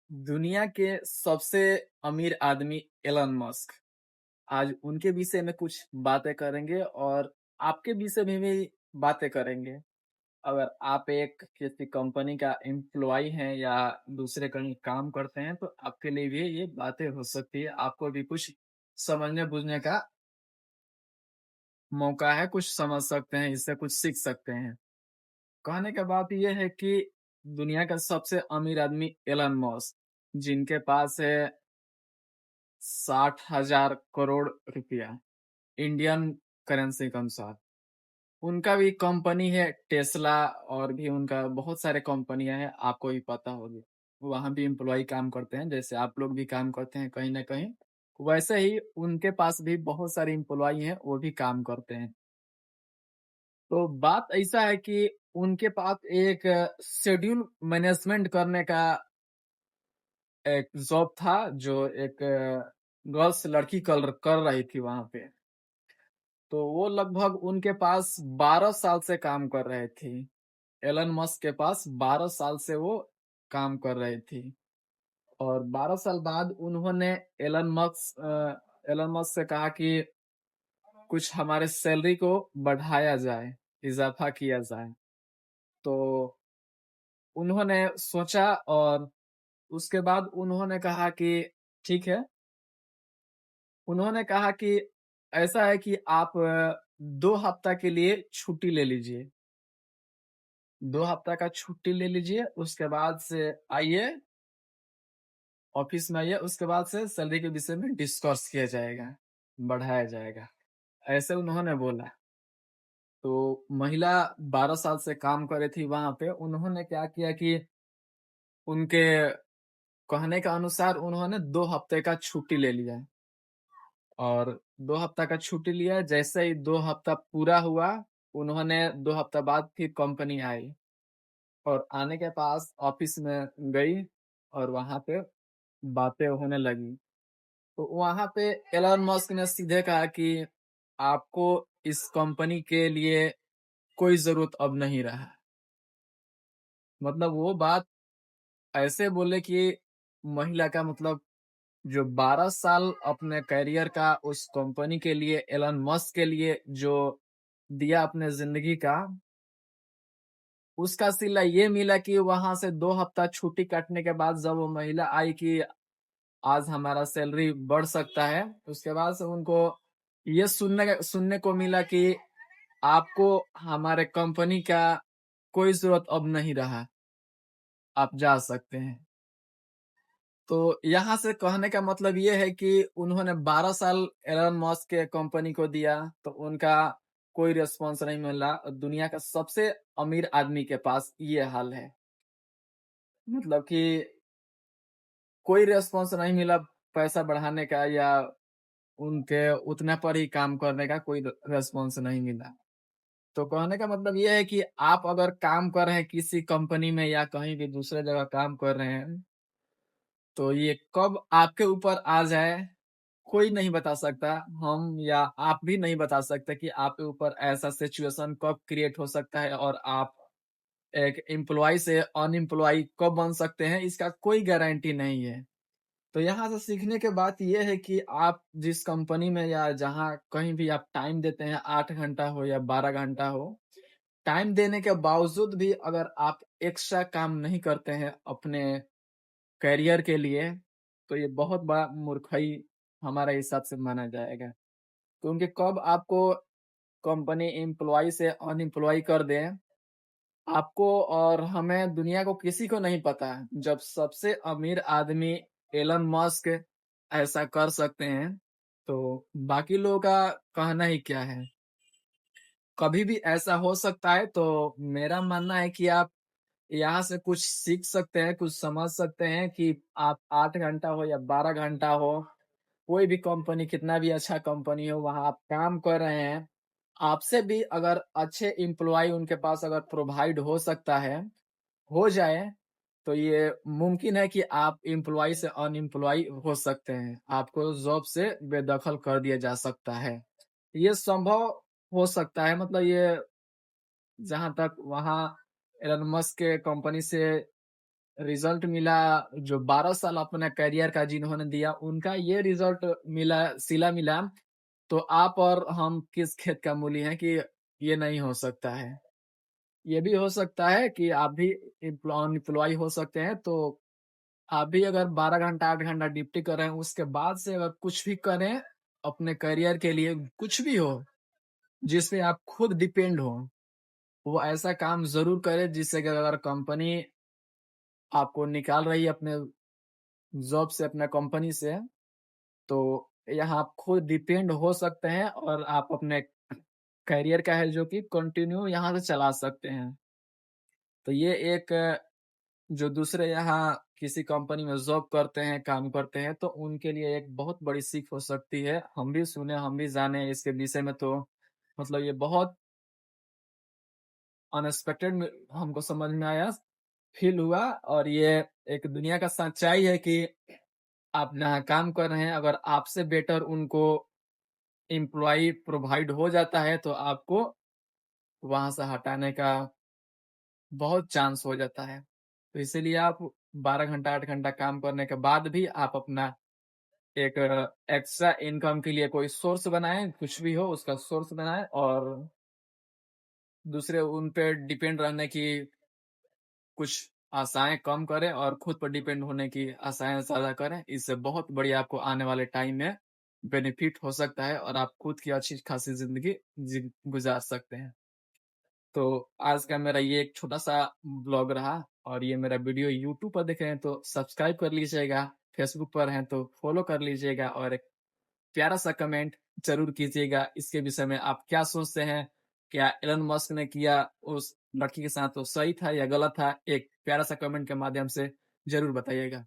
दुनिया के सबसे अमीर आदमी एलन मस्क। आज उनके विषय में कुछ बातें करेंगे और आपके विषय में भी बातें करेंगे। अगर आप एक किसी कंपनी का एम्प्लॉय हैं या दूसरे कहीं काम करते हैं तो आपके लिए भी ये बातें हो सकती है। आपको भी कुछ समझने बूझने का मौका है, कुछ समझ सकते हैं, इससे कुछ सीख सकते हैं। कहने का बात ये है कि दुनिया का सबसे अमीर आदमी एलन मस्क, जिनके पास है 60,000 करोड़ रुपया इंडियन करेंसी के अनुसार। उनका भी कंपनी है टेस्ला और भी उनका बहुत सारे कंपनियां हैं, आपको भी पता होगी। वहां भी एम्प्लॉय काम करते हैं, जैसे आप लोग भी काम करते हैं कहीं ना कहीं। वैसे ही उनके पास भी बहुत सारे एम्प्लॉय हैं, वो भी काम करते हैं। तो बात ऐसा है कि उनके पास एक शेड्यूल मैनेजमेंट करने का एक जॉब था, जो एक गर्ल्स लड़की कर रही थी वहां पे। तो वो लगभग उनके पास 12 साल से काम कर रहे थे। एलन मस्क के पास 12 साल से वो काम कर रही थी। और 12 साल बाद उन्होंने एलन मस्क से कहा कि कुछ हमारे सैलरी को बढ़ाया जाए, इजाफा किया जाए। तो उन्होंने सोचा और उसके बाद उन्होंने कहा कि ठीक है। उन्होंने कहा कि ऐसा है कि आप 2 हफ्ता के लिए छुट्टी ले लीजिए। 2 हफ्ता का छुट्टी ले लीजिए, उसके बाद से आइए ऑफिस में, आइए, उसके बाद से सैलरी के विषय में डिस्कस किया जाएगा, बढ़ाया जाएगा। ऐसे उन्होंने बोला। तो महिला 12 साल से काम कर रही थी वहां पे। उन्होंने क्या किया कि उनके कहने का अनुसार उन्होंने 2 हफ्ते का छुट्टी ले लिया। और 2 हफ्ता का छुट्टी लिया। जैसे ही 2 हफ्ता पूरा हुआ, उन्होंने 2 हफ्ता बाद फिर कंपनी आई और आने के पास ऑफिस में गई और वहां पे बातें होने लगी। तो वहां पे एलन मस्क ने सीधे कहा कि आपको इस कंपनी के लिए कोई जरूरत अब नहीं रहा। मतलब वो बात ऐसे बोले कि महिला का मतलब जो 12 साल अपने करियर का उस कंपनी के लिए, एलन मस्क के लिए जो दिया अपने जिंदगी का, उसका सिला ये मिला कि वहां से 2 हफ्ता छुट्टी काटने के बाद जब वो महिला आई कि आज हमारा सैलरी बढ़ सकता है, उसके बाद से उनको ये सुनने को मिला कि आपको हमारे कंपनी का कोई जरूरत अब नहीं रहा, आप जा सकते हैं। तो यहाँ से कहने का मतलब ये है कि उन्होंने 12 साल एलन मस्क के कंपनी को दिया, तो उनका कोई रिस्पॉन्स नहीं मिला। दुनिया का सबसे अमीर आदमी के पास ये हाल है। मतलब कि कोई रिस्पॉन्स नहीं मिला पैसा बढ़ाने का, या उनके उतने पर ही काम करने का कोई रिस्पॉन्स नहीं मिला। तो कहने का मतलब ये है कि आप अगर काम कर रहे हैं किसी कंपनी में या कहीं भी दूसरे जगह काम कर रहे हैं, तो ये कब आपके ऊपर आ जाए कोई नहीं बता सकता। हम या आप भी नहीं बता सकते कि आपके ऊपर ऐसा सिचुएशन कब क्रिएट हो सकता है और आप एक एम्प्लॉय से अनएम्प्लॉय कब बन सकते हैं, इसका कोई गारंटी नहीं है। तो यहाँ से सीखने के बात ये है कि आप जिस कंपनी में या जहाँ कहीं भी आप टाइम देते हैं, 8 घंटा हो या 12 घंटा हो, टाइम देने के बावजूद भी अगर आप एक्स्ट्रा काम नहीं करते हैं अपने करियर के लिए, तो ये बहुत बड़ा मूर्खई हमारे हिसाब से माना जाएगा। क्योंकि कब आपको कंपनी एम्प्लॉय से अनएम्प्लॉय कर दे, आपको और हमें, दुनिया को, किसी को नहीं पता। जब सबसे अमीर आदमी एलन मस्क ऐसा कर सकते हैं, तो बाकी लोगों का कहना ही क्या है। कभी भी ऐसा हो सकता है। तो मेरा मानना है कि आप यहाँ से कुछ सीख सकते हैं, कुछ समझ सकते हैं कि आप 8 घंटा हो या 12 घंटा हो, कोई भी कंपनी, कितना भी अच्छा कंपनी हो, वहां आप काम कर रहे हैं। आपसे भी अगर अच्छे एम्प्लॉय उनके पास अगर प्रोवाइड हो सकता है, हो जाए, तो ये मुमकिन है कि आप एम्प्लॉय से अनएम्प्लॉय हो सकते हैं। आपको जॉब से बेदखल कर दिया जा सकता है। ये संभव हो सकता है। मतलब ये जहां तक वहां एलन मस्क के कंपनी से रिजल्ट मिला, जो 12 साल अपना करियर का जिन्होंने दिया, उनका ये रिजल्ट मिला, सिला मिला, तो आप और हम किस खेत का मूली हैं कि ये नहीं हो सकता है। ये भी हो सकता है कि आप भी एम्प्लॉयी हो सकते हैं, तो आप भी अगर 12 घंटा, 8 घंटा ड्यूटी कर रहे हैं, उसके बाद से अगर कुछ भी करें अपने करियर के लिए, कुछ भी हो, जिस पे आप खुद डिपेंड हो, वो ऐसा काम ज़रूर करें जिससे कि अगर कंपनी आपको निकाल रही है अपने जॉब से, अपना कंपनी से, तो यहाँ आप खुद डिपेंड हो सकते हैं और आप अपने करियर का है जो कि कंटिन्यू यहाँ से चला सकते हैं। तो ये एक जो दूसरे यहाँ किसी कंपनी में जॉब करते हैं, काम करते हैं, तो उनके लिए एक बहुत बड़ी सीख हो सकती है। हम भी सुने, हम भी जाने इसके विषय में, तो मतलब ये बहुत अनएक्सपेक्टेड में हमको समझ में आया, फ़ील हुआ, और ये एक दुनिया का सच्चाई है कि आप जहाँ काम कर रहे हैं, अगर आपसे बेटर उनको एम्प्लॉयी प्रोवाइड हो जाता है, तो आपको वहाँ से हटाने का बहुत चांस हो जाता है। तो इसीलिए आप 12 घंटा, 8 घंटा काम करने के बाद भी आप अपना एक एक्स्ट्रा इनकम के लिए कोई सोर्स बनाएँ, कुछ भी हो उसका सोर्स बनाएँ, और दूसरे उन पे डिपेंड रहने की कुछ आशाएँ कम करें और खुद पर डिपेंड होने की आशाएँ ज़्यादा करें। इससे बहुत बड़ी आपको आने वाले टाइम में बेनिफिट हो सकता है और आप खुद की अच्छी खासी ज़िंदगी गुज़ार सकते हैं। तो आज का मेरा ये एक छोटा-सा ब्लॉग रहा, और ये मेरा वीडियो यूट्यूब पर देख रहे हैं तो सब्सक्राइब कर लीजिएगा, फेसबुक पर हैं तो फॉलो कर लीजिएगा, और एक प्यारा-सा कमेंट ज़रूर कीजिएगा। इसके विषय में आप क्या सोचते हैं? क्या एलन मस्क ने किया उस लड़की के साथ वो सही था या गलत था? एक प्यारा-सा कमेंट के माध्यम से ज़रूर बताइएगा।